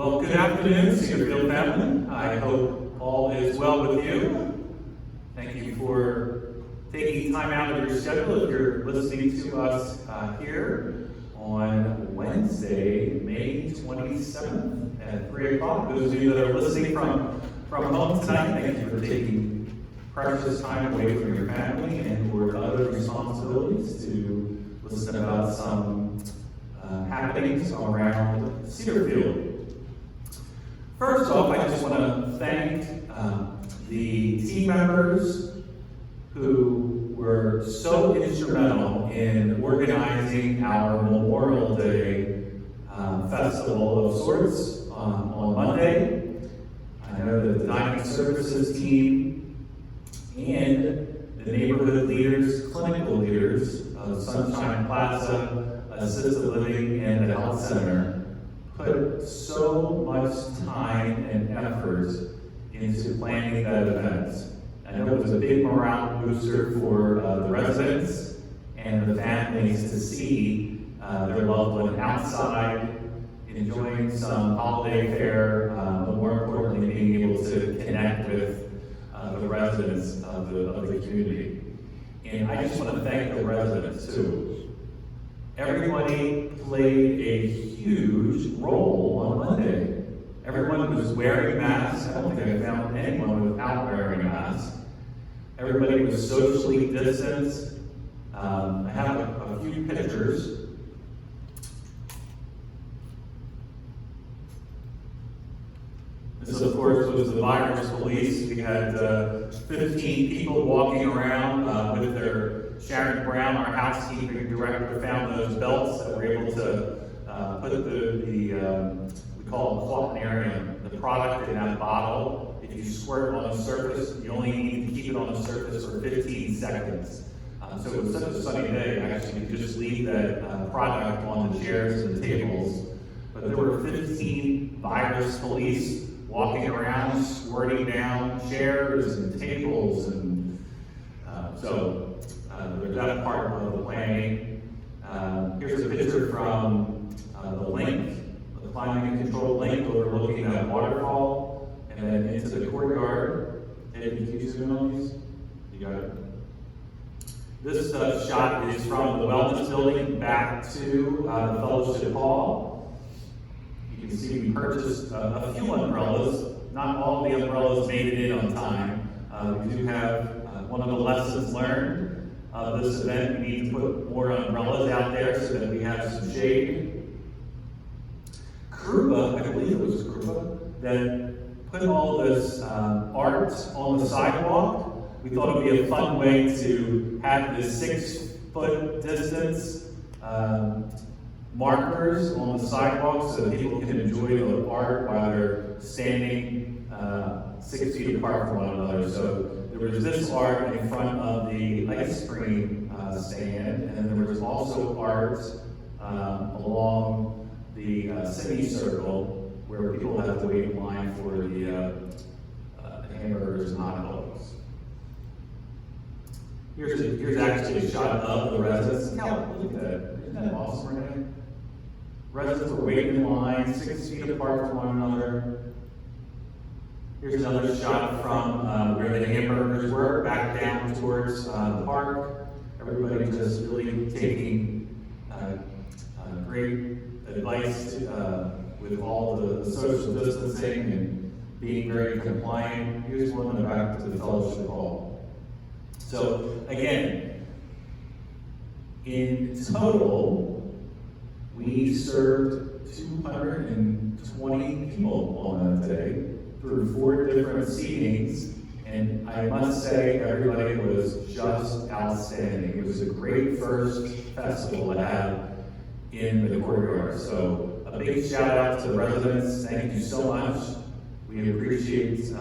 Well, good afternoon, Cedarfield family. I hope all is well with you. Thank you for taking time out of your schedule if you're listening to us here on Wednesday, May 27th at 3 o'clock. Those of you that are listening from home tonight, thank you for taking precious time away from your family and or other responsibilities to listen about some happenings around Cedarfield. First off, I just want to thank the team members who were so instrumental in organizing our Memorial Day festival of sorts on Monday. I know that the Dining Services team and the neighborhood leaders, clinical leaders of Sunshine Plaza, Assisted Living, and the Health Center put so much time and effort into planning that event. I know it was a big morale booster for the residents and the families to see their loved one outside, enjoying some holiday fare, but more importantly, being able to connect with the residents of the community. And I just want to thank the residents too. Everybody played a huge role on Monday. Everyone was wearing masks. I don't think I found anyone without wearing a mask. Everybody was socially distanced. I have a few pictures. This, of course, was the virus police. We had 15 people walking around with their Sharon Brown, our housekeeping director, found those belts that were able to put we call it quaternarium, the product in that bottle. If you squirt on a surface, you only need to keep it on the surface for 15 seconds. So it was such a sunny day, actually, you could just leave that product on the chairs and the tables. But there were 15 virus police walking around, squirting down chairs and tables, and so there's that part of the planning. Here's a picture from the link, the climate control link overlooking that waterfall, and then into the courtyard. Hey, can you zoom on these? You got it. This shot is from the Wellness Building back to the Fellowship Hall. You can see we purchased a few umbrellas. Not all the umbrellas made it in on time. We do have one of the lessons learned of this event. We need to put more umbrellas out there so that we have some shade. Krupa, I believe it was Krupa, that put all this art on the sidewalk. We thought it would be a fun way to have the 6-foot distance markers on the sidewalk so that people can enjoy the art while they're standing 6 feet apart from one another. So there was this art in front of the ice cream stand, and there was also art along the semicircle where people have to wait in line for the hamburgers and hot dogs. Here's actually a shot of the residents. Now, look at that. Isn't that awesome, right? Residents were waiting in line 6 feet apart from one another. Here's another shot from where the hamburgers were, back down towards the park. Everybody just really taking great advice with all the social distancing and being very compliant. Here's one in the back to the Fellowship Hall. So again, in total, we served 220 people on that day through 4 different seatings, and I must say everybody was just outstanding. It was a great first festival to have in the courtyard. So a big shout out to the residents. Thank you so much. We appreciate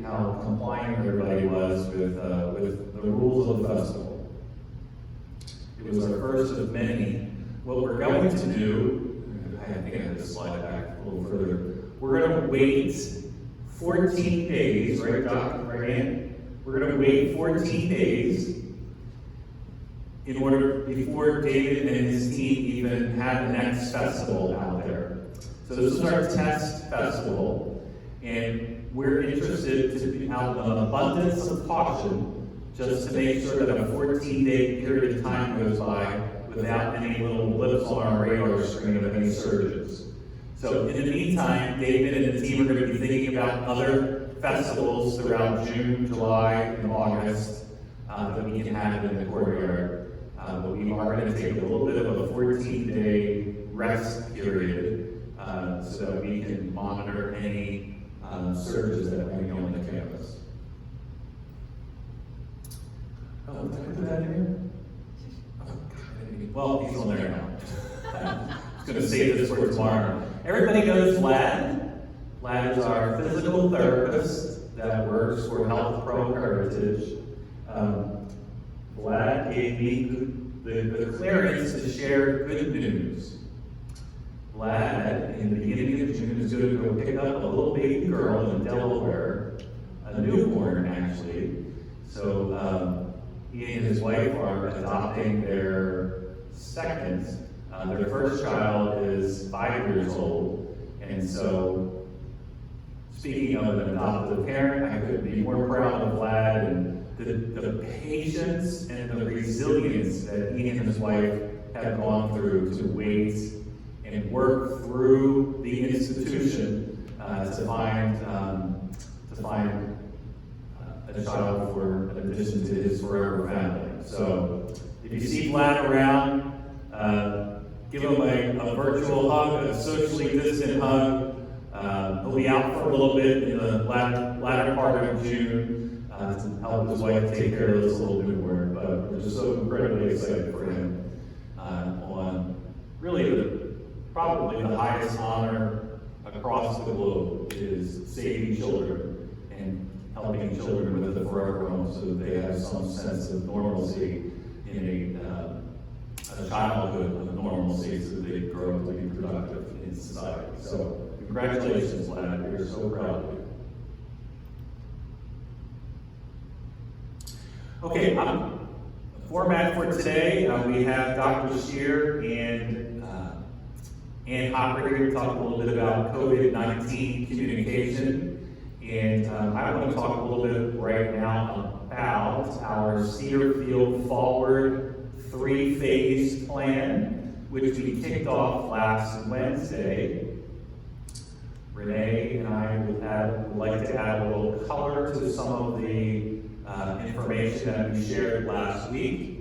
how compliant everybody was with the rules of the festival. It was our first of many. What we're going to do, I think I have to slide back a little further. We're going to wait 14 days, right, Doc? Right, Ann? We're going to wait 14 days in order before David and his team even have the next festival out there. So this is our test festival, and we're interested to be out of an abundance of caution, just to make sure that a 14-day period of time goes by without any little blips on our radar screen of any surges. So in the meantime, David and the team are going to be thinking about other festivals throughout June, July, and August that we can have in the courtyard. But we are going to take a little bit of a 14-day rest period so that we can monitor any surges that might be on the campus. Oh, did I put that in here? Oh, God. Well, he's on there now. I was going to save this for tomorrow. Everybody knows Vlad. Vlad is our physical therapist that works for Health Pro Heritage. Vlad gave me the clearance to share good news. Vlad, in the beginning of June, is going to go pick up a little baby girl in Delaware, a newborn actually. So he and his wife are adopting their second. Their first child is 5 years old, and so speaking of an adoptive parent, I couldn't be more proud of Vlad and the patience and the resilience that he and his wife have gone through to wait and work through the institution to find a child for an addition to his forever family. So if you see Vlad around, give him a virtual hug, a socially distant hug. He'll be out for a little bit in the latter part of June to help his wife take care of this little newborn. But we're just so incredibly excited for him on really probably the highest honor across the globe is saving children and helping children with a forever home so that they have some sense of normalcy in a childhood of normalcy so that they grow up to be productive in society. So congratulations, Vlad. We're so proud of you. Okay, format for today, we have Dr. Scheer and Ann Hopper here to talk a little bit about COVID-19 communication. And I want to talk a little bit right now about our Cedar Field Forward 3-phase plan, which we kicked off last Wednesday. Renee and I would like to add a little color to some of the information that we shared last week.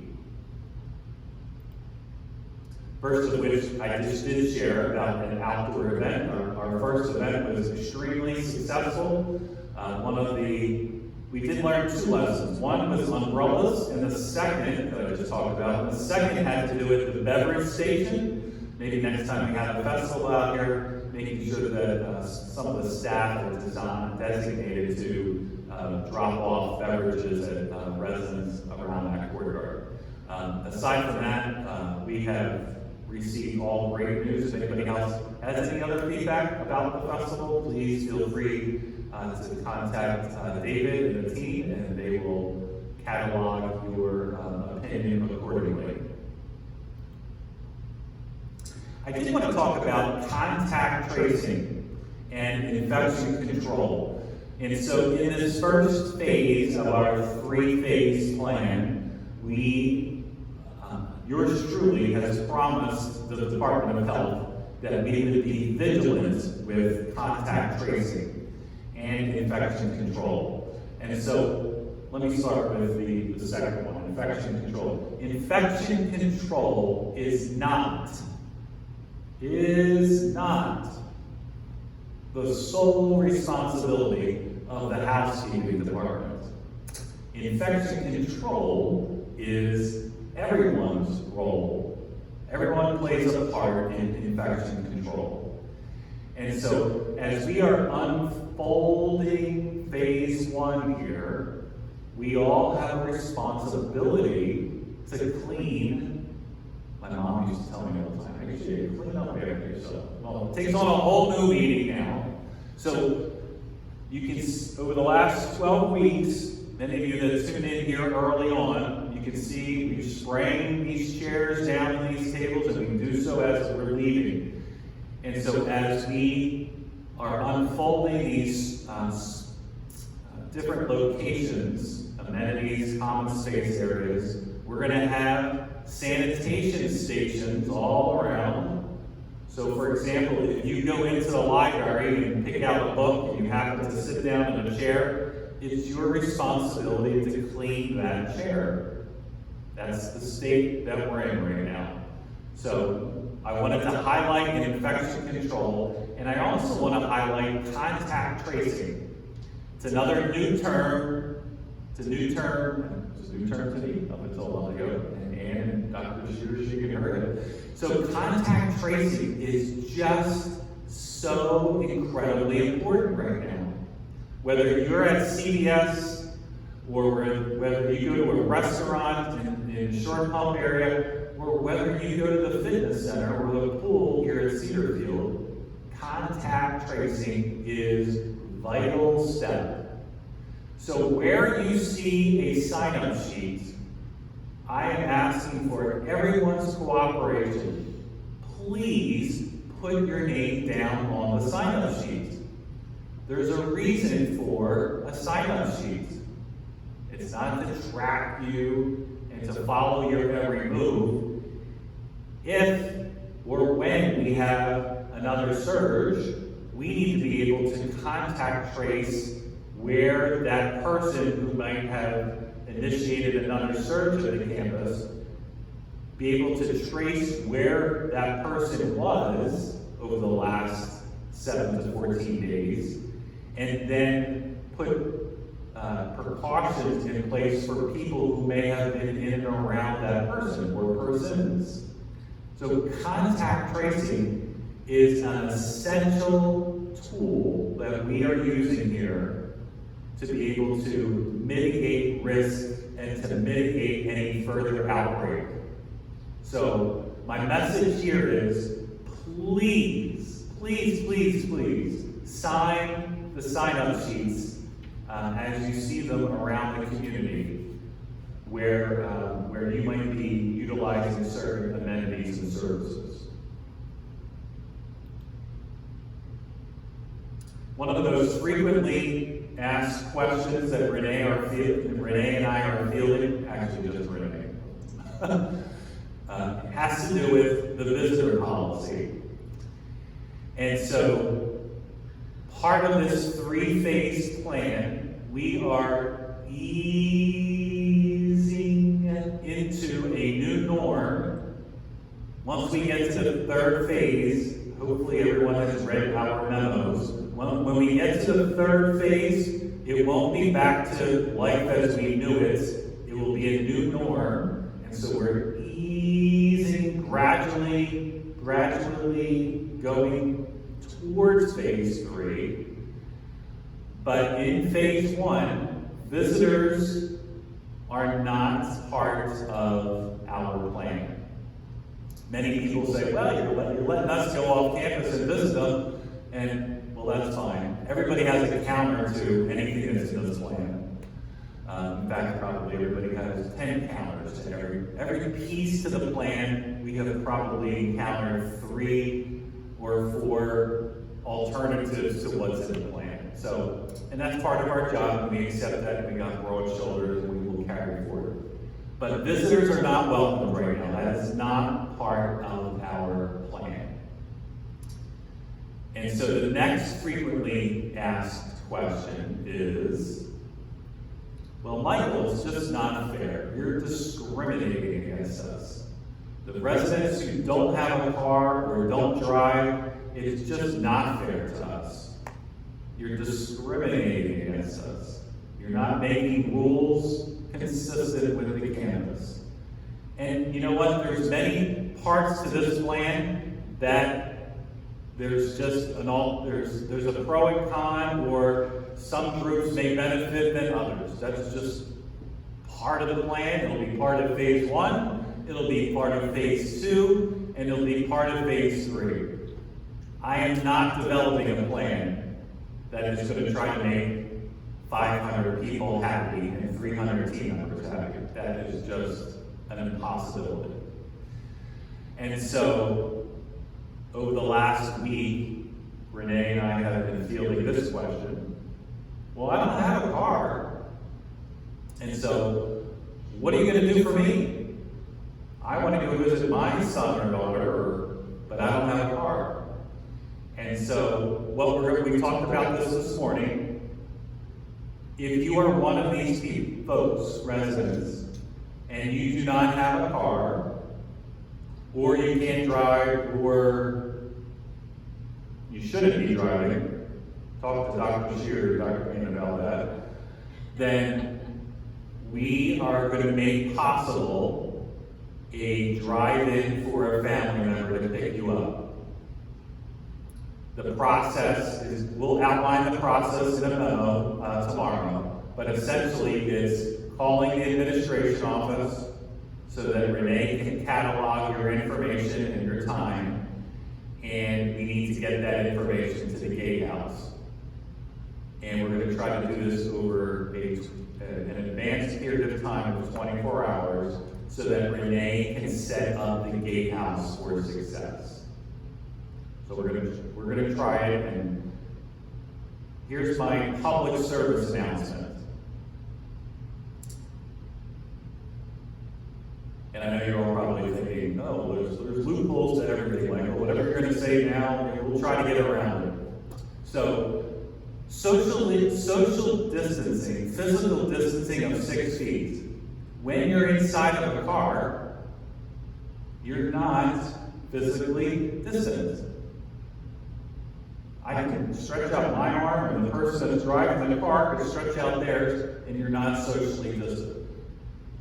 First of which I just did share about an outdoor event. Our first event was extremely successful. We did learn 2 lessons. One was umbrellas, and the second, that I just talked about, the second had to do with the beverage station. Maybe next time we have a festival out here, making sure that some of the staff are designated to drop off beverages at residents around that courtyard. Aside from that, we have received all great news. If anybody else has any other feedback about the festival, please feel free to contact David and the team, and they will catalog your opinion accordingly. I did want to talk about contact tracing and infection control. And so in this first phase of our 3-phase plan, yours truly has promised the Department of Health that we would be vigilant with contact tracing and infection control. And so let me start with the second one, infection control. Infection control is not the sole responsibility of the housekeeping department. Infection control is everyone's role. Everyone plays a part in infection control. And so as we are unfolding phase 1 here, we all have a responsibility to clean. My mom used to tell me all the time, make sure you clean up after yourself. Well, it takes on a whole new meaning now. So you can, over the last 12 weeks, many of you that tuned in here early on, you can see we're spraying these chairs down in these tables, and we can do so as we're leaving. And so as we are unfolding these different locations, amenities, common space areas, we're going to have sanitation stations all around. So for example, if you go into the library and pick out a book and you happen to sit down in a chair, it's your responsibility to clean that chair. That's the state that we're in right now. So I wanted to highlight infection control, and I also want to highlight contact tracing. It's another new term. It's a new term. It's a new term to me up until a while ago, and Ann and Dr. Bashir, she can heard it. So contact tracing is just so incredibly important right now. Whether you're at CVS or whether you go to a restaurant in Short Pump area, or whether you go to the fitness center or the pool here at Cedarfield, contact tracing is vital step. So where you see a sign-up sheet, I am asking for everyone's cooperation. Please put your name down on the sign-up sheet. There's a reason for a sign-up sheet. It's not to track you and to follow your every move. If or when we have another surge, we need to be able to contact trace where that person who might have initiated another surge at the campus, be able to trace where that person was over the last 7 to 14 days, and then put precautions in place for people who may have been in and around that person or persons. So contact tracing is an essential tool that we are using here to be able to mitigate risk and to mitigate any further outbreak. So my message here is please, please, please, please sign the sign-up sheets as you see them around the community where you might be utilizing certain amenities and services. One of those frequently asked questions that Renee and I are fielding, actually just Renee, has to do with the visitor policy. And so part of this 3-phase plan, we are easing into a new norm. Once we get to the 3rd phase, hopefully everyone has read our memos. When we get to the 3rd phase, it won't be back to life as we knew it. It will be a new norm. And so we're easing gradually going towards phase 3. But in phase 1, visitors are not part of our plan. Many people say, well, you're letting us go off campus and visit them, and well, that's fine. Everybody has a counter to anything that's in this plan. In fact, probably everybody has 10 counters to every piece to the plan. We have probably encountered 3 or 4 alternatives to what's in the plan. So, and that's part of our job, and we accept that, and we got broad shoulders, and we will carry forward. But visitors are not welcome right now. That is not part of our plan. And so the next frequently asked question is, well, Michael, it's just not fair. You're discriminating against us. The residents who don't have a car or don't drive, it's just not fair to us. You're discriminating against us. You're not making rules consistent with the campus. And you know what? There's many parts to this plan that there's just there's a pro and con, or some groups may benefit than others. That's just part of the plan. It'll be part of phase 1, it'll be part of phase 2, and it'll be part of phase 3. I am not developing a plan that is going to try to make 500 people happy and 300 team members happy. That is just an impossibility. And so over the last week, Renee and I have been fielding this question. Well, I don't have a car. And so, what are you going to do for me? I want to go visit my son or daughter, but I don't have a car. And so, we talked about this morning. If you are one of these folks, residents, and you do not have a car, or you can't drive, or you shouldn't be driving, talk to Dr. Shearer, Dr. Green about that, then we are going to make possible a drive-in for a family member to pick you up. The process is, we'll outline the process in a memo tomorrow, but essentially it's calling the administration office so that Renee can catalog your information and your time, and we need to get that information to the gatehouse. And we're going to try to do this over an advanced period of time of 24 hours so that Renee can set up the gatehouse for success. So we're going to try it, and here's my public service announcement. And I know you're all probably thinking, oh, there's loopholes to everything, Michael. Whatever you're going to say now, we'll try to get around it. So, social distancing, physical distancing of 6 feet. When you're inside of a car, you're not physically distant. I can stretch out my arm, and the person that's driving the car can stretch out theirs, and you're not socially distant.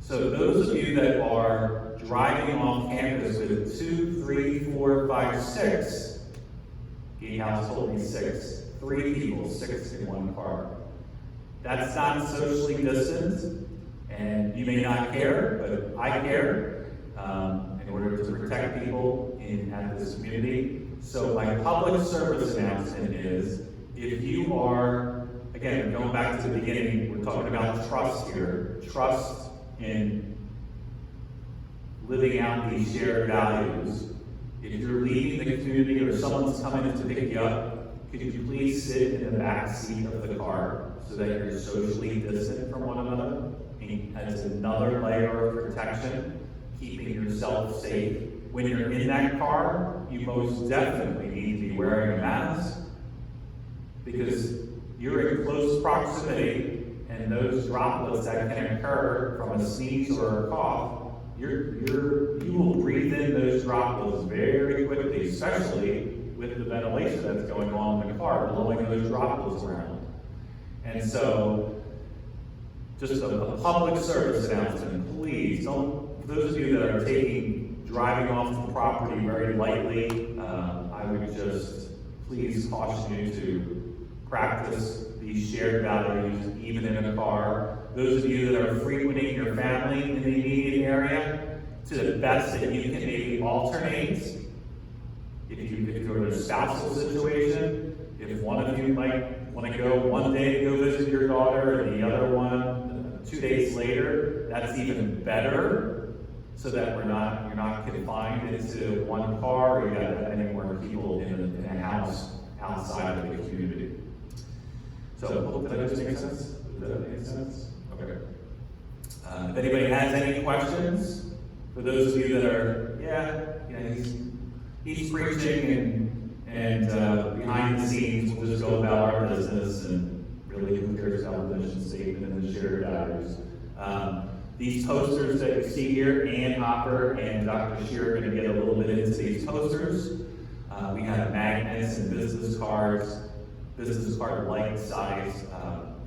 So those of you that are driving off campus with 2, 3, 4, 5, 6, gatehouse told me 6, 3 people, 6 in one car. That's not socially distant, and you may not care, but I care in order to protect people at this community. So my public service announcement is, if you are, again, going back to the beginning, we're talking about trust here, trust in living out these shared values. If you're leaving the community or someone's coming to pick you up, could you please sit in the back seat of the car so that you're socially distant from one another? And that's another layer of protection, keeping yourself safe. When you're in that car, you most definitely need to be wearing a mask, because you're in close proximity, and those droplets that can occur from a sneeze or a cough, you will breathe in those droplets very quickly, especially with the ventilation that's going on in the car, blowing those droplets around. And so, just a public service announcement, please don't, for those of you that are driving off the property very lightly, I would just please caution you to practice these shared values even in a car. Those of you that are frequenting your family in the immediate area, to the best that you can maybe alternate. If you're in a spousal situation, if one of you might want to go one day to go visit your daughter and the other one 2 days later, that's even better, so that you're not confined into one car, or you got that many more people in a house outside of the community. So, did that just make sense? Did that make sense? Okay. If anybody has any questions, for those of you that are, he's preaching and behind the scenes, we'll just go about our business, and really who cares about the mission statement and the shared values. These posters that you see here, Ann Hopper and Dr. Shearer are going to get a little bit into these posters. We have magnets and business card like size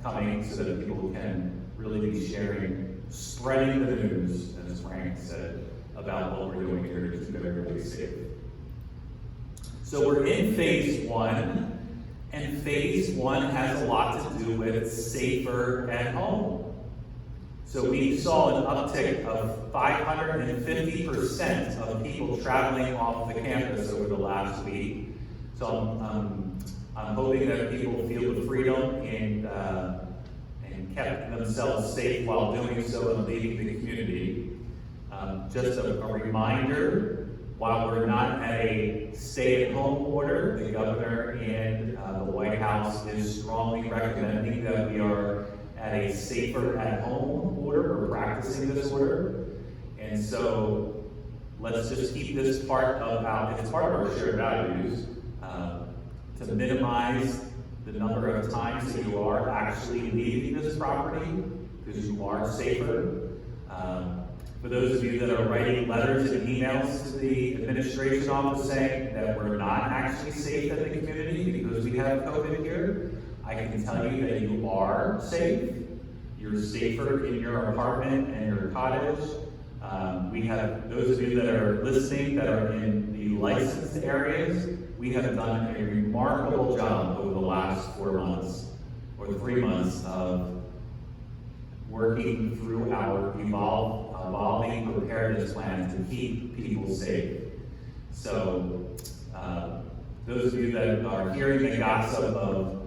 coming, so that people can really be sharing, spreading the news, as Frank said, about what we're doing here to keep everybody safe. So we're in phase 1, and phase 1 has a lot to do with safer at home. So we saw an uptick of 550% of people traveling off the campus over the last week. So I'm hoping that people feel the freedom and kept themselves safe while doing so and leaving the community. Just a reminder, While we're not at a stay-at-home order, the governor and the White House is strongly recommending that we are at a safer at home order or practicing this order. And so let's just keep this part of it's part of our shared values to minimize the number of times that you are actually leaving this property because you are safer. For those of you that are writing letters and emails to the administration office saying that we're not actually safe in the community because we have COVID here, I can tell you that you are safe. You're safer in your apartment and your cottage. We have those of you that are listening that are in the licensed areas. We have done a remarkable job over the last 4 months or 3 months of working through our evolving preparedness plan to keep people safe. So those of you that are hearing the gossip of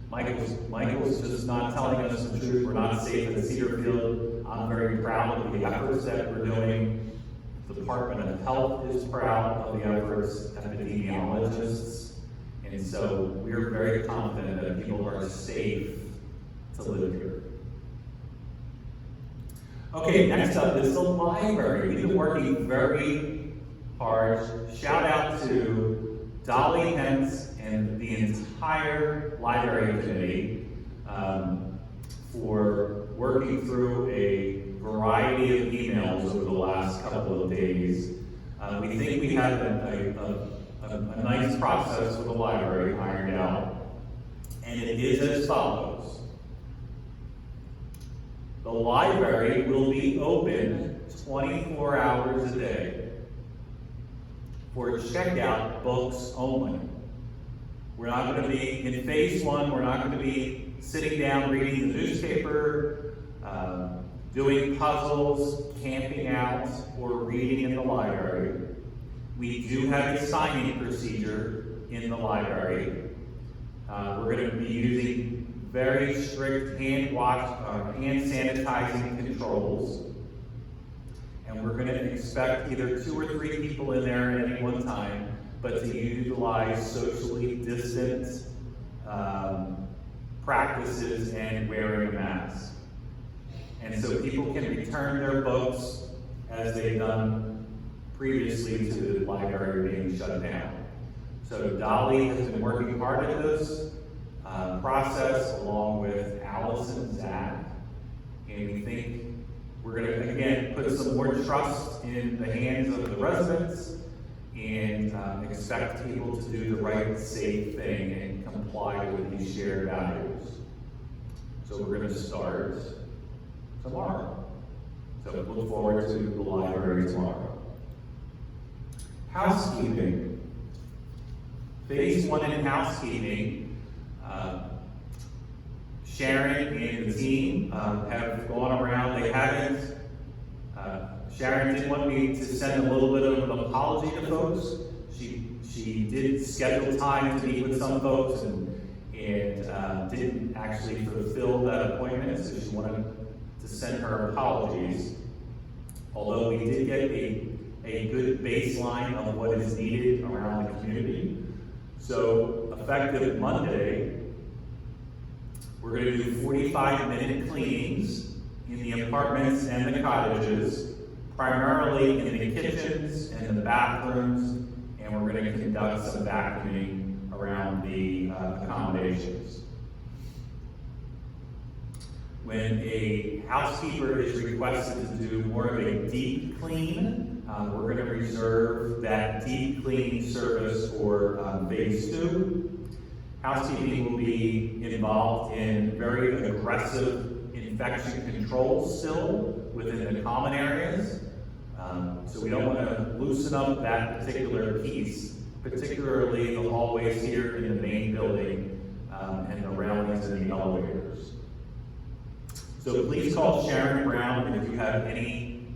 Michael's just not telling us the truth, we're not safe at Cedarfield, I'm very proud of the efforts that we're doing. The Department of Health is proud of the efforts, epidemiologists, and so we're very confident that people are safe to live here. Okay, next up is the library. We've been working very hard. Shout out to Dolly Hentz and the entire library committee for working through a variety of emails over the last couple of days. We think we have a nice process with the library ironed out, and it is as follows. The library will be open 24 hours a day for checkout books only. We're not going to be, in phase one, we're not going to be sitting down reading the newspaper, doing puzzles, camping out, or reading in the library. We do have a signing procedure in the library. We're going to be using very strict hand sanitizing controls. And we're going to expect either 2 or 3 people in there at any one time, but to utilize socially distant practices and wearing a mask. And so people can return their books as they've done previously to the library being shut down. So Dolly has been working hard at this process along with Alice and Zach, and we think we're going to again put some more trust in the hands of the residents and expect people to do the right, safe thing and comply with these shared values. So we're going to start tomorrow. So look forward to the library tomorrow. Housekeeping. Phase 1 in housekeeping. Sharon and the team have gone around. They haven't. Sharon did want me to send a little bit of an apology to folks. She did schedule time to meet with some folks and didn't actually fulfill that appointment, so she wanted to send her apologies. Although we did get a good baseline of what is needed around the community. So effective Monday, we're going to do 45-minute cleanings in the apartments and the cottages, primarily in the kitchens and the bathrooms, and we're going to conduct some vacuuming around the accommodations. When a housekeeper is requested to do more of a deep clean, we're going to reserve that deep cleaning service for phase 2. Housekeeping will be involved in very aggressive infection control still within the common areas. So we don't want to loosen up that particular piece, particularly the hallways here in the main building and the railings and the elevators. So please call Sharon Brown if you have any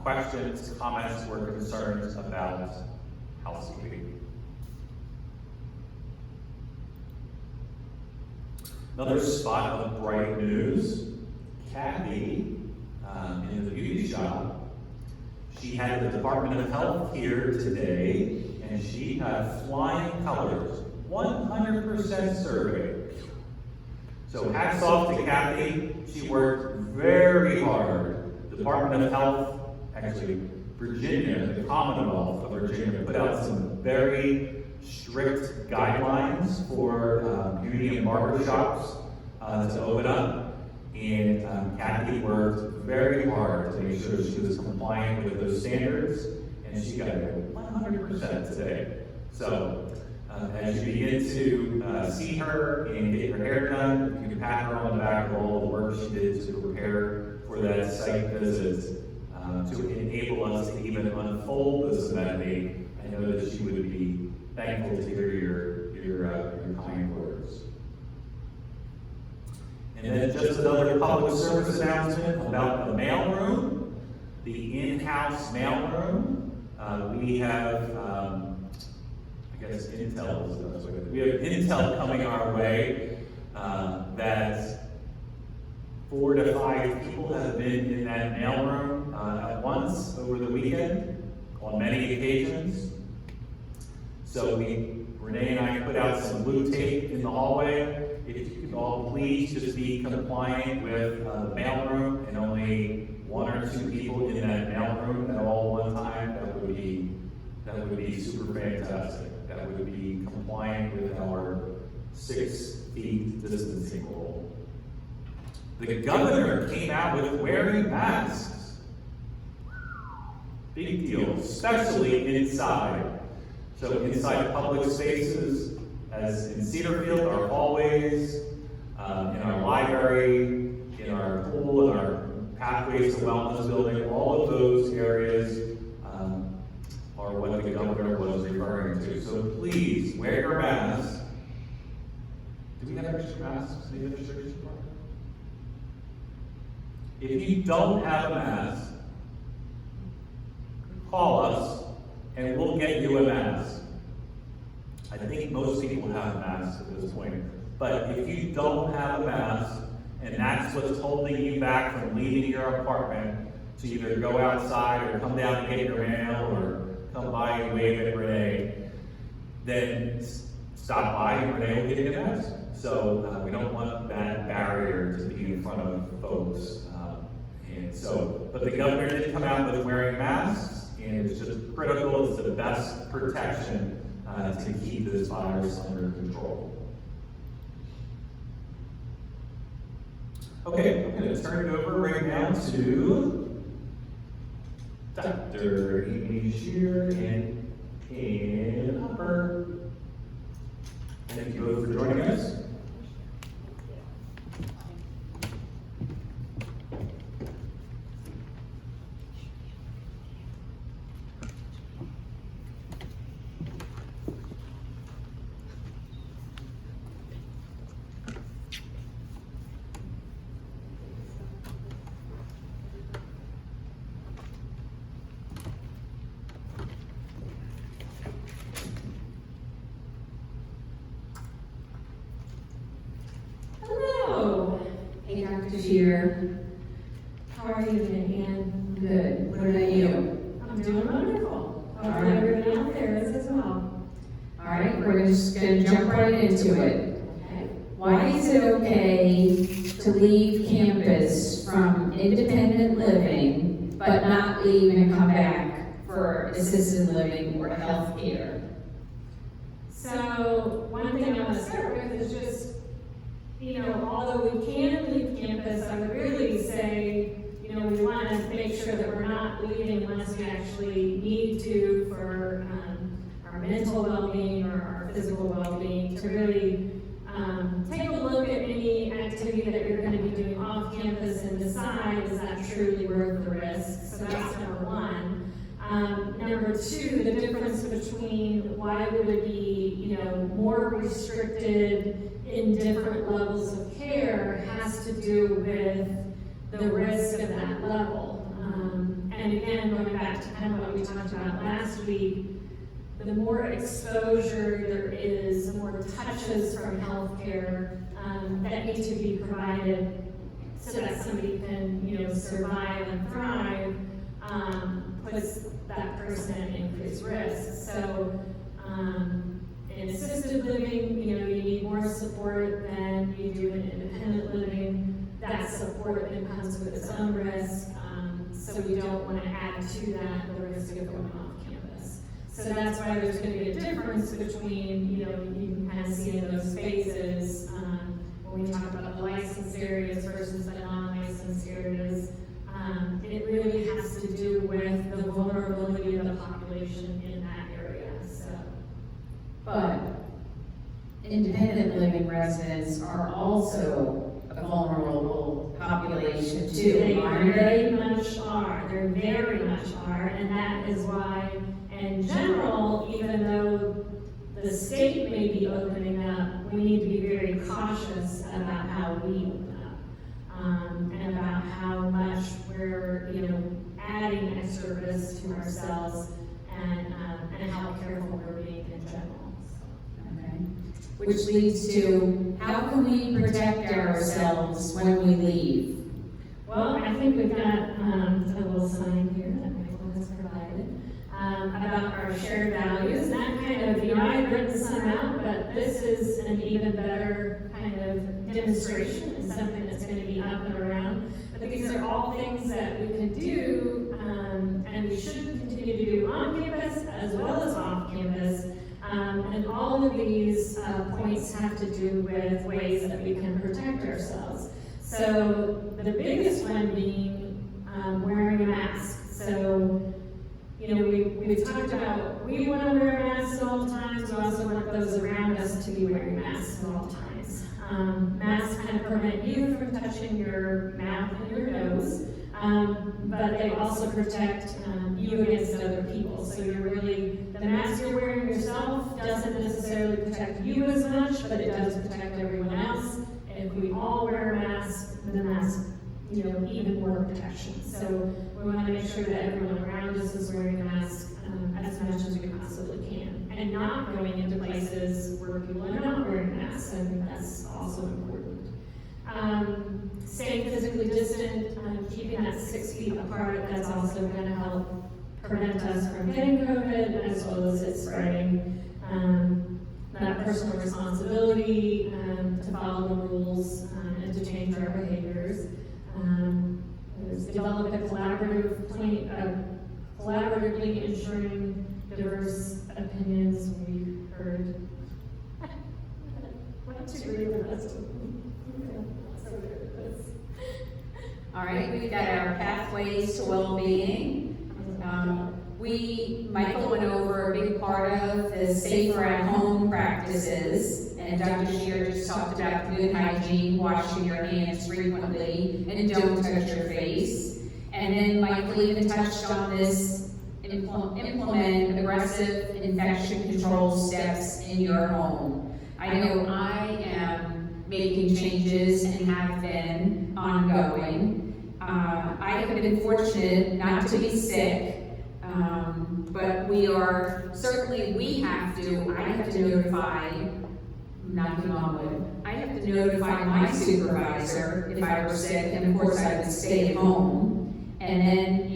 questions, comments, or concerns about housekeeping. Another spot of bright news, Kathy in the beauty shop, She had the Department of Health here today, and she had flying colors, 100% survey. So hats off to Kathy. She worked very hard. The Department of Health, actually Virginia, the Commonwealth of Virginia, put out some very strict guidelines for beauty and barber shops to open up. And Kathy worked very hard to make sure she was compliant with those standards, and she got it 100% today. So as you begin to see her and get her hair done, you can pat her on the back for all the work she did to prepare for that site visit, to enable us to even unfold this amenity. I know that she would be thankful to hear your kind words. And then just another public service announcement about the mailroom, the in-house mailroom. We have, I guess intel is the best way. We have intel coming our way that 4 to 5 people have been in that mailroom at once over the weekend on many occasions. So Renee and I put out some blue tape in the hallway. If you could all please just be compliant with the mailroom and only 1 or 2 people in that mailroom at all one time, that would be super fantastic. That would be compliant with our 6 feet distancing rule. The governor came out with wearing masks. Big deal, especially inside. So inside public spaces, as in Cedarfield, our hallways, in our library, in our pool, in our pathways to wellness building, all of those areas are what the governor was referring to. So please wear your mask. Do we have extra masks in the administration department? If you don't have a mask, call us and we'll get you a mask. I think most people have masks at this point. But if you don't have a mask, and that's what's holding you back from leaving your apartment to either go outside or come down and get your mail or come by and wave at Renee, then stop by and Renee will get you a mask. So we don't want that barrier to be in front of folks. But the governor did come out with wearing masks, and it's just critical. It's the best protection to keep this virus under control. Okay, I'm going to turn it over right now to Dr. Amy Shear and Ann Hopper. Thank you both for joining us. Shear. How are you today, Ann? Good. What about you? I'm doing wonderful. Hopefully everybody out there is as well. All right, we're just going to jump right into it. Okay. Why is it okay to leave campus from independent living, but not leave and come back for assisted living or health care? So one thing I want to start with is just, although we can leave campus, I would really say, we want to make sure that we're not leaving unless we actually need to for our mental well-being or our physical well-being, to really take a look at any activity that you're going to be doing off campus and decide, is that truly worth the risk? So that's number one. Number two, the difference between why we would be, more restricted in different levels of care has to do with the risk of that level. And again, going back to kind of what we talked about last week, the more exposure there is, the more touches from healthcare that need to be provided so that somebody can, survive and thrive, puts that person at increased risk. So, in assisted living, you need more support than you do in independent living. That support then comes with its own risk, so we don't want to add to that the risk of going off campus. So that's why there's going to be a difference between, you can kind of see in those phases, when we talk about the licensed areas versus the non-licensed areas. It really has to do with the vulnerability of the population in that area, so. But independent living residents are also a vulnerable population too, They aren't very they? much are, they very much are, and that is why, in general, even though the state may be opening up, we need to be very cautious about how we open up, and about how much we're, adding extra risk to ourselves, and how careful we're being in general. Okay. Which leads to, how can we protect ourselves when we leave? Well, I think we've got a little sign here that Michael has provided about our shared values. And that kind of, I've written some out, but this is an even better kind of demonstration and something that's going to be up and around. But these are all things that we can do, and we should continue to do on campus as well as off campus. And all of these points have to do with ways that we can protect ourselves. So the biggest one being wearing a mask. So, we've talked about, we want to wear masks at all times. We also want those around us to be wearing masks at all times. Masks kind of prevent you from touching your mouth and your nose, but they also protect you against other people. So the mask you're wearing yourself doesn't necessarily protect you as much, but it does protect everyone else. And if we all wear a mask, the mask, even more protection. So we want to make sure that everyone around us is wearing a mask as much as we possibly can, and not going into places where people are not wearing masks. I think that's also important. Staying physically distant, keeping that 6 feet apart, that's also going to help prevent us from getting COVID as well as it spreading. That personal responsibility to follow the rules and to change our behaviors. Develop a collaboratively ensuring diverse opinions. We've heard. What to agree with us? All right, we've got our pathways to well-being. Michael went over a big part of the safer at home practices, and Dr. Shear just talked about good hygiene, washing your hands frequently, and don't touch your face. And then Michael even touched on this, implement aggressive infection control steps in your home. I know I am making changes and have been ongoing. I have been fortunate not to be sick. But we have to notify, knocking on wood, I have to notify my supervisor if I were sick, and of course I would stay at home. And then,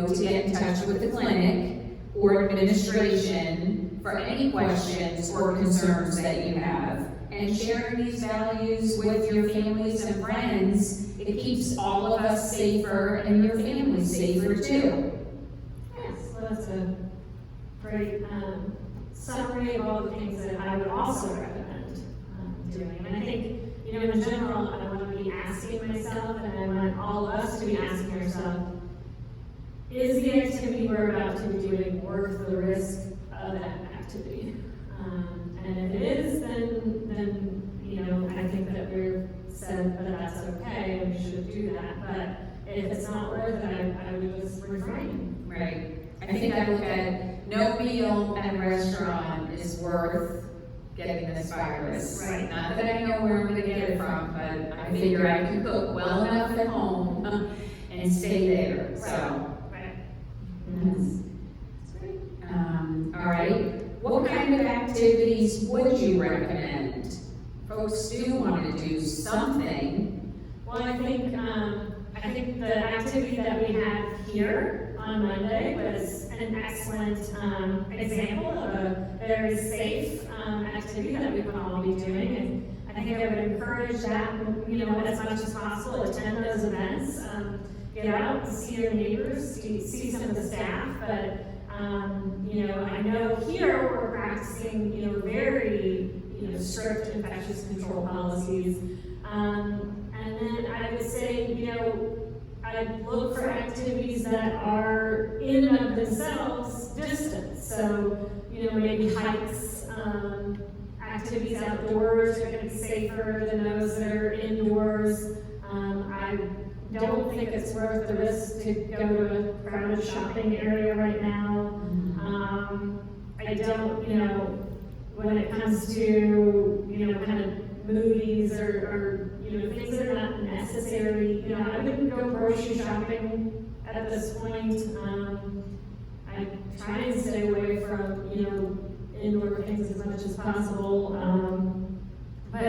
to get in touch with the clinic or administration for any questions or concerns that you have. And sharing these values with your families and friends, it keeps all of us safer and your family safer too. So that's a great summary of all the things that I would also recommend doing. And I think, in general, I want to be asking myself, and I want all of us to be asking ourselves, is the activity we're about to be doing worth the risk of that activity? And if it is, then I think that we're said that that's okay, and we should do that. But if it's not worth it, I would just refrain. Right. I think I look at no meal at a restaurant is worth getting this virus. Right. Not that I know where I'm going to get it from, but I figure I can cook well enough at home and stay there. So. Right. Yes. All right. What kind of activities would you recommend? Folks do want to do something. Well, I think the activity that we had here on Monday was an excellent example of a very safe activity that we can all be doing. And I think I would encourage that, as much as possible, attend those events, get out and see your neighbors, see some of the staff. But, I know here we're practicing, very, strict infectious control policies. And then I would say, I'd look for activities that are in and of themselves distant. So, maybe hikes, activities outdoors are going to be safer than those that are indoors. I don't think it's worth the risk to go to a crowded shopping area right now. I don't, when it comes to, kind of movies or things that are not necessary, I wouldn't go grocery shopping at this point. I try and stay away from, indoor things as much as possible. But,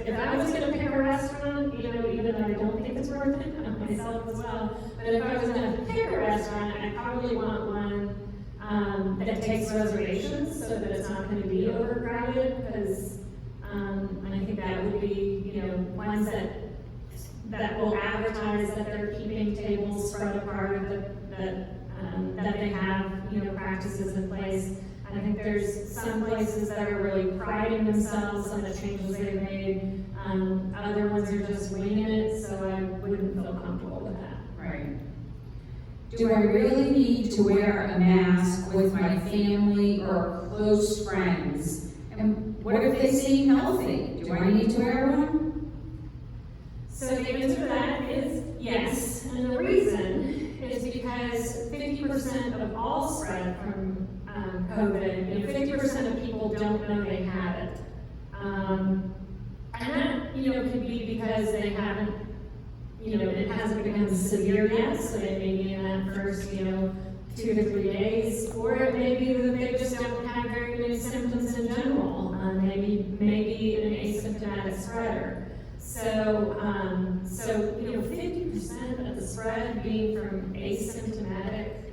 if I was gonna pick a restaurant, even though I don't think it's worth it, myself as well, but if I was gonna pick a restaurant, I probably want one that takes reservations so that it's not gonna be overcrowded, because I think that would be, ones that will advertise that they're keeping tables spread apart, that they have, practices in place. And I think there's some places that are really priding themselves on the changes they've made. Other ones are just winging it, so I wouldn't feel comfortable with that. Right. Do I really need to wear a mask with my family or close friends? And what if they seem healthy? Do I need to wear one? So the answer to that is yes. And the reason is because 50% of all spread from COVID, 50% of people don't know they have it. And that, could be because they haven't, it hasn't become severe yet, so they may be in that first, 2 to 3 days, or it may be that they just don't have very many symptoms in general. Maybe an asymptomatic spreader. So 50% of the spread being from asymptomatic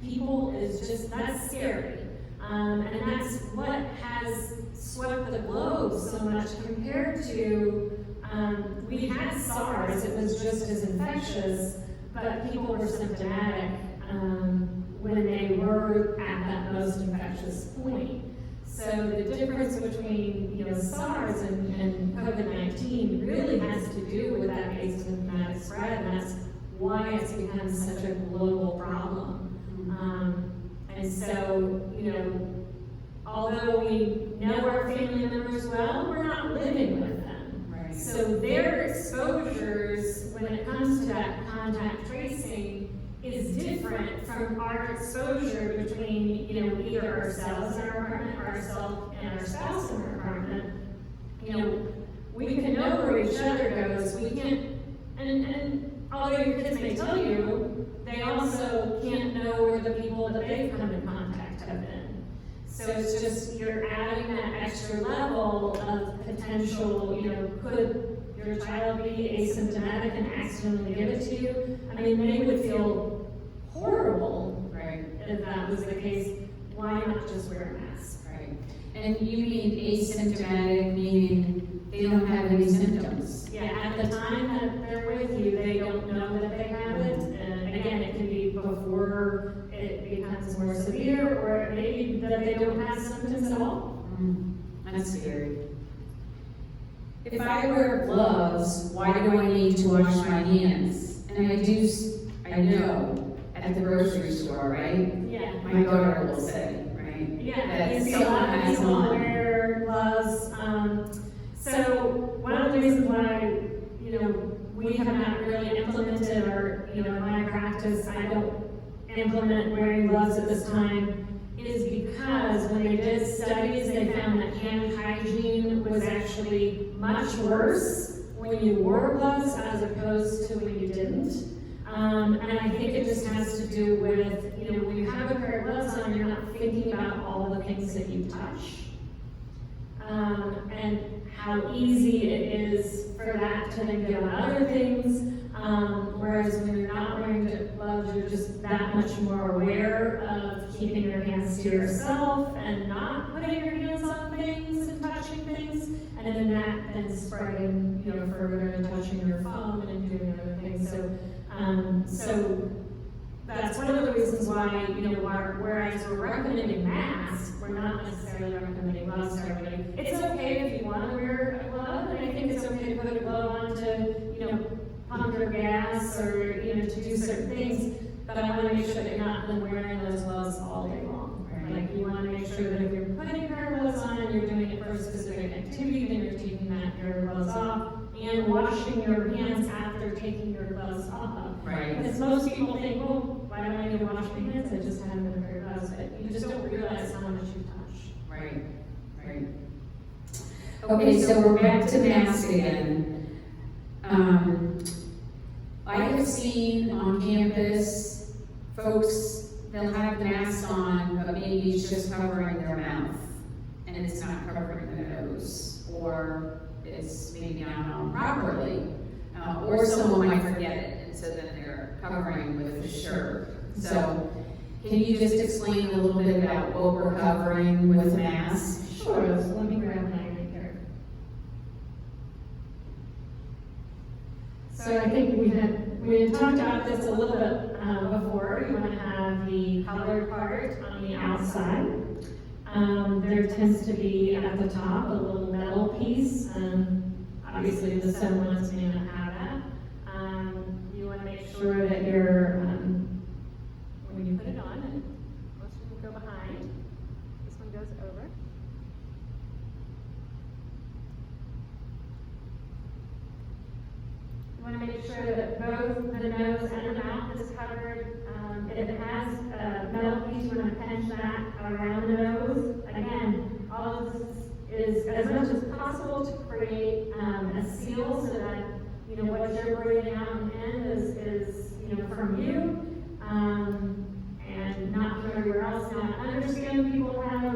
people is that's scary. And that's what has swept the globe so much compared to, we had SARS, it was just as infectious, but people were symptomatic when they were at that most infectious point. So the difference between SARS and COVID-19 really has to do with that asymptomatic spread, and that's why it's become such a global problem. And so, although we know our family members well, we're not living with them. Right. So their exposures, when it comes to that contact tracing, is different from our exposure between, either ourselves in our apartment or ourselves and our spouse in our apartment. We can know where each other goes. We can't, and although your kids may tell you, they also can't know where the people that they've come in contact have been. So it's just, you're adding that extra level of potential, could your child be asymptomatic and accidentally give it to you? I mean, they would feel horrible, Right. if that was the case. Why not just wear a mask? Right. And you mean asymptomatic, meaning they don't have any symptoms? Yeah, at the time that they're with you, they don't know that they have it. And again, it can be before it becomes more severe, or it may be that they don't have symptoms at all. That's scary. If I wear gloves, why do I need to wash my hands? And I know, at the grocery store, right? Yeah. My daughter will say, right? Yeah, That you see a lot someone of has people on. wear gloves. So one of the reasons why, we have not really implemented, or, in my practice, I don't implement wearing gloves at this time, is because when they did studies, they found that hand hygiene was actually much worse when you wore gloves as opposed to when you didn't. And I think it just has to do with, when you have a pair of gloves on, you're not thinking about all the things that you touch. and how easy it is for that to then get on other things. Whereas when you're not wearing gloves, you're just that much more aware of keeping your hands to yourself and not putting your hands on things and touching things, and then that then spreading, further and touching your phone and doing other things. So that's one of the reasons why, whereas we're recommending masks, we're not necessarily recommending gloves to everybody. It's okay if you want to wear a glove, and I think it's okay to put a glove on to, pump your gas or, to do certain things, but I want to make sure that you're not then wearing those gloves all day long. Right. Like, you want to make sure that if you're putting your gloves on and you're doing it for a specific activity, then you're taking your gloves off and washing your hands after taking your gloves off. Right. Because most people think, well, why don't I need to wash my hands? I just haven't been wearing gloves, but you just don't realize how much you touch. Right, right. Okay, so we're back to masks again. I have seen on campus, folks, they'll have the mask on, but maybe it's just covering their mouth, and it's not covering the nose, or it's maybe not on properly, or someone might forget it, and so then they're covering with a shirt. So, can you just explain a little bit about what we're covering with masks? Sure, so let me grab my right here. So I think we had talked about this a little bit before. You want to have the colored part on the outside. There tends to be at the top a little metal piece. Obviously the sewn ones may not have that. You want to make sure that when you put it on, and most of them go behind, this one goes over. You want to make sure that both the nose and the mouth is covered. If it has a metal piece, you want to pinch that around the nose. Again, all of this is as much as possible to create a seal so that what you're breathing out and in is from you, and not from everywhere else. Now, I understand people have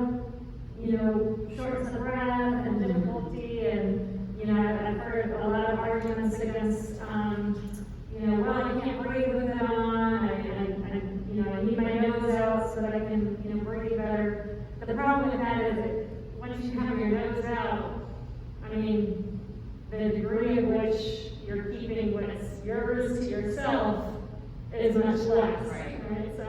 shortness of breath and difficulty, and I've heard a lot of arguments against well, I can't breathe with it on. I need my nose out so that I can breathe better. But the problem with that is that once you have your nose out, the degree of which you're keeping what's yours to yourself is much less. Right? So,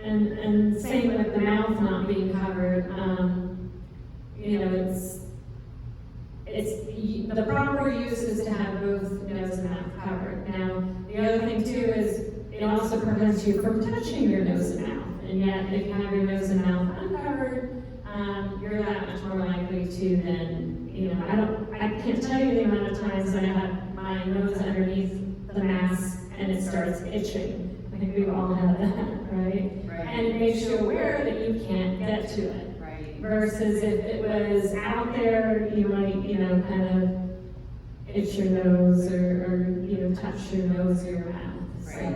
and same with the mouth not being covered. It's the proper use is to have both nose and mouth covered. Now, the other thing too is it also prevents you from touching your nose and mouth. And yet, if you have your nose and mouth uncovered, you're that much more likely to then, I can't tell you the amount of times I have my nose underneath the mask and it starts itching. I think we've all had that, right? And it makes you aware that you can't get to it. Versus if it was out there, you might, kind of itch your nose or touch your nose or your mouth. Right.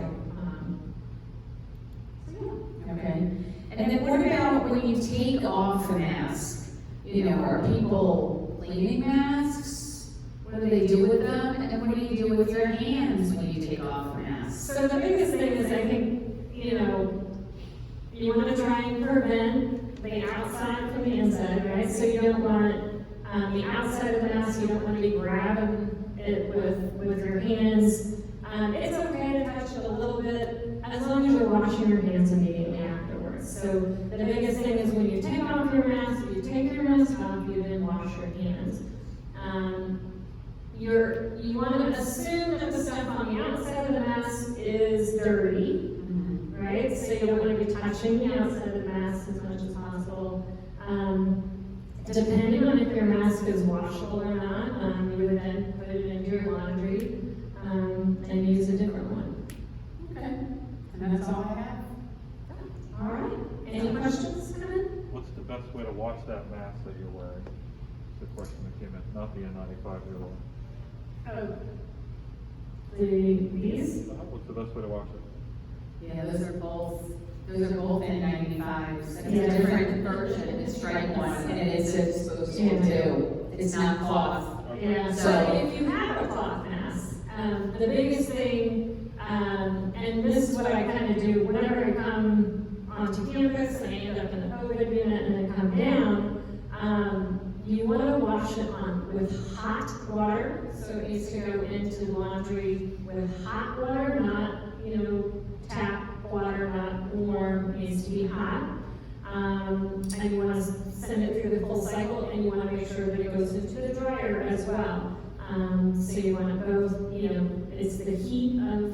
So, Okay. And then what about when you take off the mask? Are people cleaning masks? What do they do with them? And what do you do with your hands when you take off the mask? So the biggest thing is I think, you want to try and prevent the outside from the inside, right? So you don't want the outside of the mask, you don't want to be grabbing it with your hands. It's okay to touch it a little bit as long as you're washing your hands immediately afterwards. So the biggest thing is when you take off your mask, you take your mask off, you then wash your hands. You want to assume that the stuff on the outside of the mask is dirty, right? So you don't want to be touching the outside of the mask as much as possible. Depending on if your mask is washable or not, you would then put it into your laundry and use a different one. Okay. And that's all I have. All right. Any questions, Kevin? What's the best way to wash that mask that you're wearing? The question that came in, not the N95-year-old. Oh. These? What's the best way to wash it? Yeah, those are both N95s. It's Yeah. a different version, it's stripe one, and it is supposed to do, it's not cloth. Yeah, so if you have a cloth mask, the biggest thing, and this is what I kind of do, whenever I come onto campus and I end up in the COVID unit and then come down, you want to wash it on with hot water, so it needs to go into laundry with hot water, not, tap water, not warm, it needs to be hot. And you want to send it through the full cycle, and you want to make sure that it goes into the dryer as well. So you want to both, it's the heat of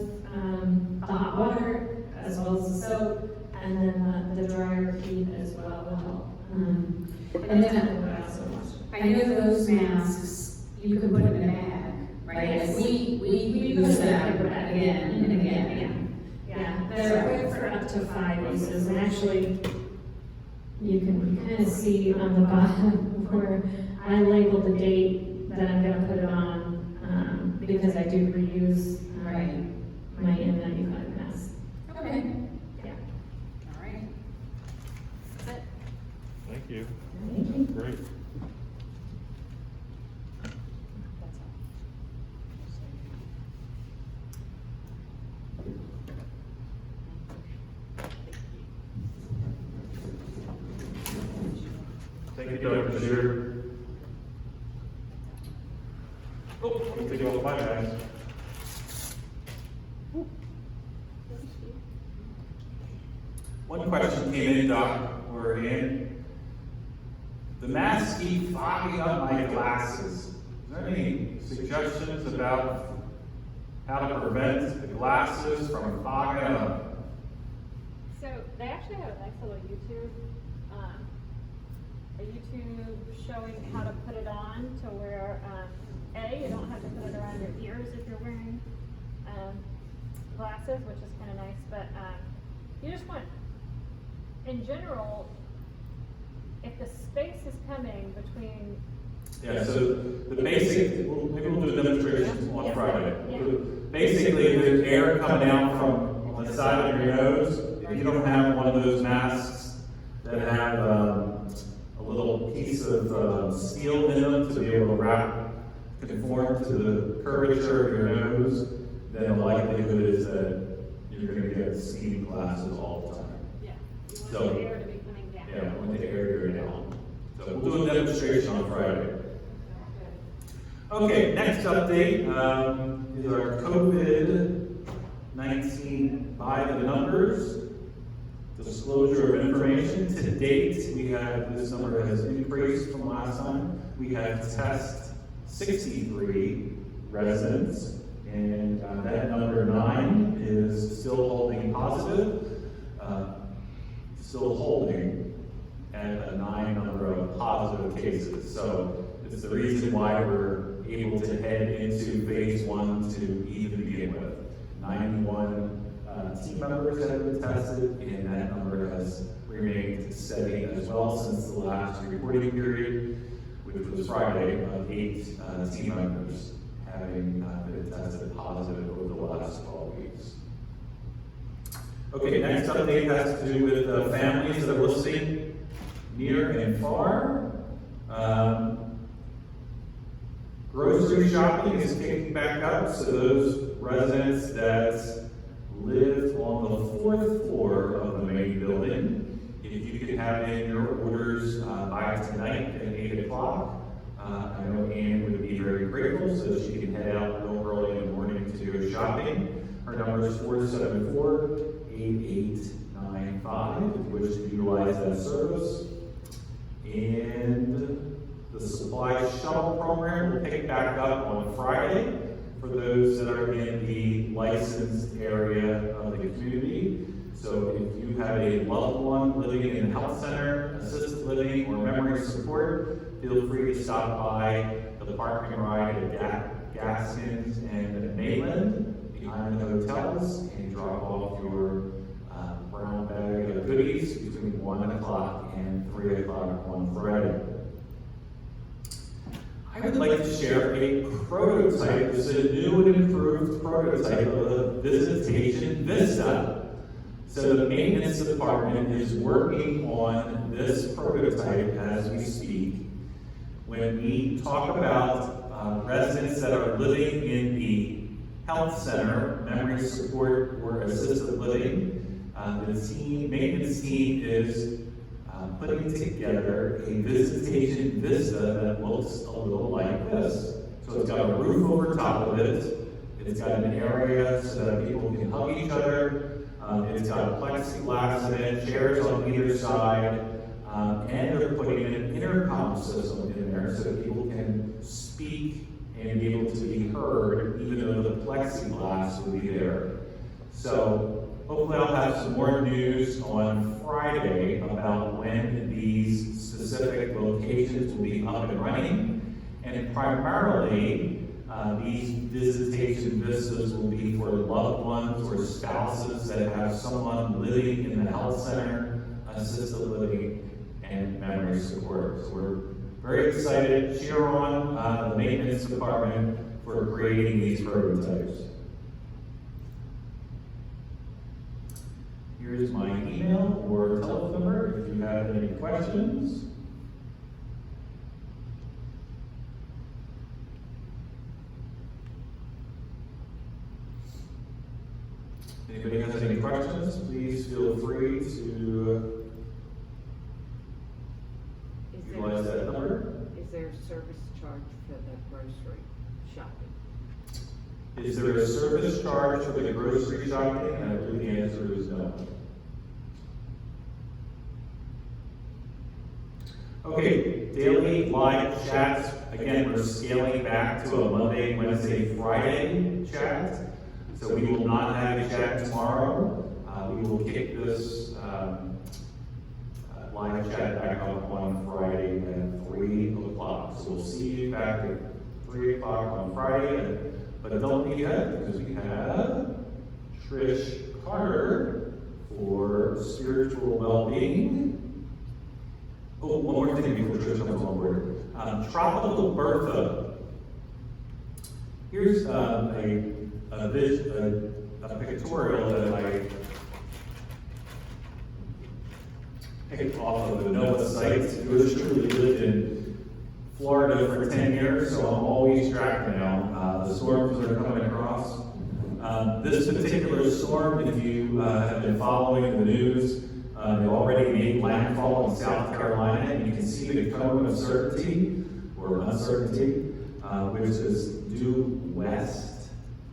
the hot water as well as the soap, and then the dryer heat as well will help. And then- that's what I also watch. I know those masks, you can put in a bag, right? Yes. We use them again and again. Yeah, they're good for up to 5 uses, and actually, you can kind of see on the bottom where I labeled the date that I'm gonna put it on, because I do reuse Right. my N95 mask. Okay. Yeah. All right. That's it. Thank you. Thank you. Great. That's all. Thank you, Dr. Bashir. Oh, let me take off my mask. One question came in, Doc, or Ann. The masks keep fogging up my glasses. Is there any suggestions about how to prevent the glasses from fogging up? So they actually have a nice little YouTube showing how to put it on to where, you don't have to put it around your ears if you're wearing, glasses, which is kind of nice, but, you just want, in general, if the space is coming between, Yeah, so the basic, maybe we'll do a demonstration on Friday. Yeah. Basically, there's air coming out from the side of your nose. If you don't have one of those masks that have a little piece of steel in them to be able to conform to the curvature of your nose, then the likelihood is that you're gonna get steamy glasses all the time. yeah, you want So- the air to be coming down. Yeah, when the air goes down. So we'll do a demonstration on Friday. Okay, next update is our COVID-19 by the numbers. Disclosure of information. To date, this number has increased from last time. We have tested 63 residents, and that number 9 is still holding positive, still holding at a 9 number of positive cases. So it's the reason why we're able to head into phase 1 to even begin with. 91 team members have been tested, and that number has remained steady as well since the last reporting period, which was Friday, of 8 team members having been tested positive over the last 12 weeks. Okay, next update has to do with families that are listening near and far. Grocery shopping is kicking back up, so those residents that live on the 4th floor of the main building, if you could have in your orders by tonight at 8 o'clock, I know Ann would be very grateful, so she can head out a little early in the morning to go shopping. Her number is 474-8895, if you wish to utilize that service. And the supply shuttle program will pick back up on Friday for those that are in the licensed area of the community. So if you have a loved one living in a health center, assisted living, or memory support, feel free to stop by the parking ride at Gaskins and Maitland behind the hotels and drop off your brown bag of goodies between 1 o'clock and 3 o'clock on Friday. I would like to share a prototype. This is a new and improved prototype of the Visitation Vista. So the maintenance department is working on this prototype as we speak. When we talk about residents that are living in the health center, memory support or assisted living, the maintenance team is putting together a visitation vista that looks a little like this. So it's got a roof over top of it. It's got an area so that people can hug each other. It's got plexiglass in it, chairs on either side, and they're putting an intercom system in there so that people can speak and be able to be heard, even though the plexiglass will be there. So hopefully I'll have some more news on Friday about when these specific locations will be up and running. And primarily, these visitation vistas will be for loved ones or spouses that have someone living in the health center, assisted living, and memory support. So we're very excited. Cheer on the maintenance department for creating these prototypes. Here's my email or telephone number if you have any questions. Anybody has any questions, please feel free to utilize that number. Is there a service charge for the grocery shopping? Is there a service charge for the grocery shopping? And I believe the answer is no. Okay, daily live chats. Again, we're scaling back to a Monday, Wednesday, Friday chat. So we will not have a chat tomorrow. We will kick this live chat back up on Friday at 3 o'clock. So we'll see you back at 3 o'clock on Friday. But don't be ahead because we have Trish Carter for spiritual well-being. Oh, one more thing before Trish comes on board. Tropical Bertha. Here's a pictorial that I picked off of the NOAA site. It was truly lived in Florida for 10 years, so I'm always tracked now. The storms that are coming across. This particular storm, if you have been following the news, they already made landfall in South Carolina, and you can see the cone of certainty, or uncertainty, which is due west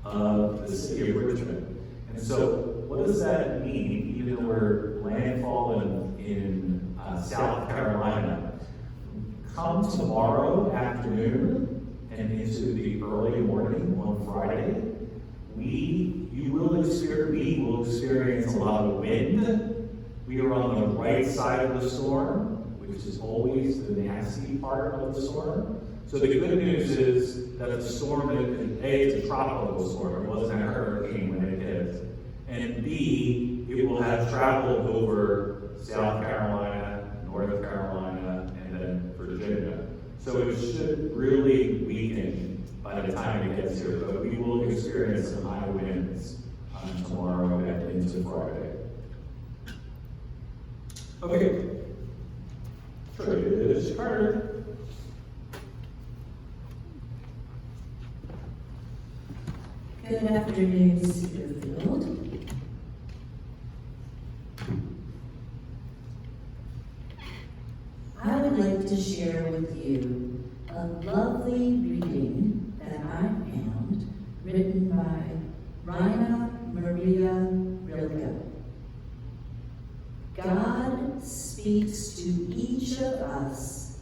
of the city of Richmond. And so, what does that mean, even though we're landfalling in South Carolina? Come tomorrow afternoon and into the early morning on Friday, we will experience a lot of wind. We are on the right side of the storm, which is always the nasty part of the storm. So the good news is that the storm, it's a tropical storm, it wasn't a hurricane when it hit. And B, it will have traveled over South Carolina, North Carolina, and then Virginia. So it should really weaken by the time it gets here, but we will experience some high winds tomorrow and into Friday. Okay. Trish Carter. Good afternoon, Cedarfield. I would like to share with you a lovely reading that I found, written by Raina Maria Rilke. God speaks to each of us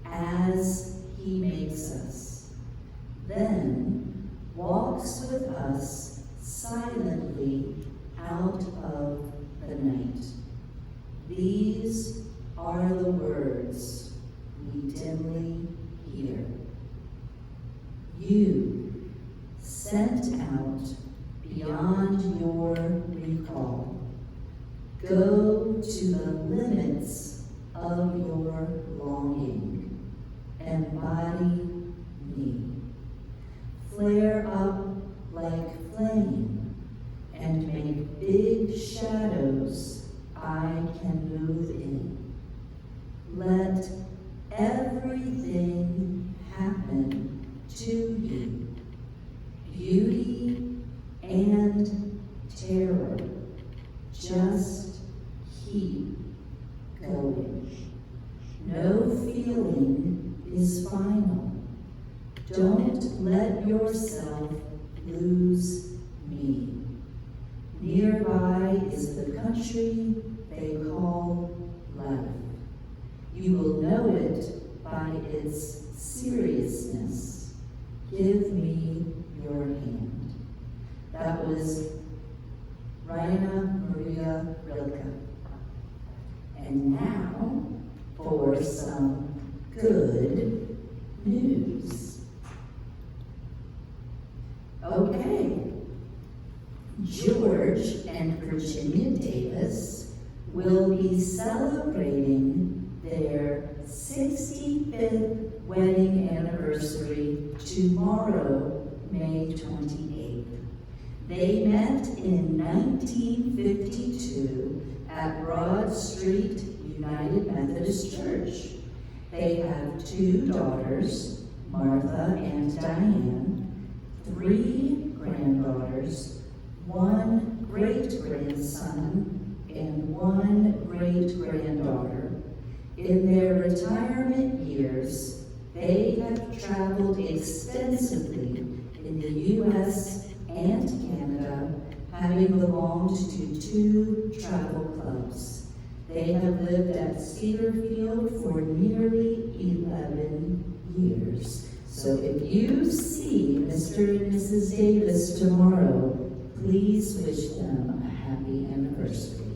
as He makes us, then walks with us silently out of the night. These are the words we dimly hear. You, sent out beyond your recall, go to the limits of your longing, embody me. Flare up like flame and make big shadows shadows I can move in. Let everything happen to you. Beauty and terror. Just keep going. No feeling is final. Don't let yourself lose me. Nearby is the country they call life. You will know it by its seriousness. Give me your hand. That was Raina Maria Rilke. And now for some good news. Okay. George and Virginia Davis will be celebrating their 65th wedding anniversary tomorrow, May 28th. They met in 1952 at Broad Street United Methodist Church. They have 2 daughters, Martha and Diane, 3 granddaughters, 1 great-grandson, and 1 great-granddaughter. In their retirement years, they have traveled extensively in the U.S. and Canada, having belonged to 2 travel clubs. They have lived at Cedarfield for nearly 11 years. So if you see Mr. and Mrs. Davis tomorrow, please wish them a happy anniversary.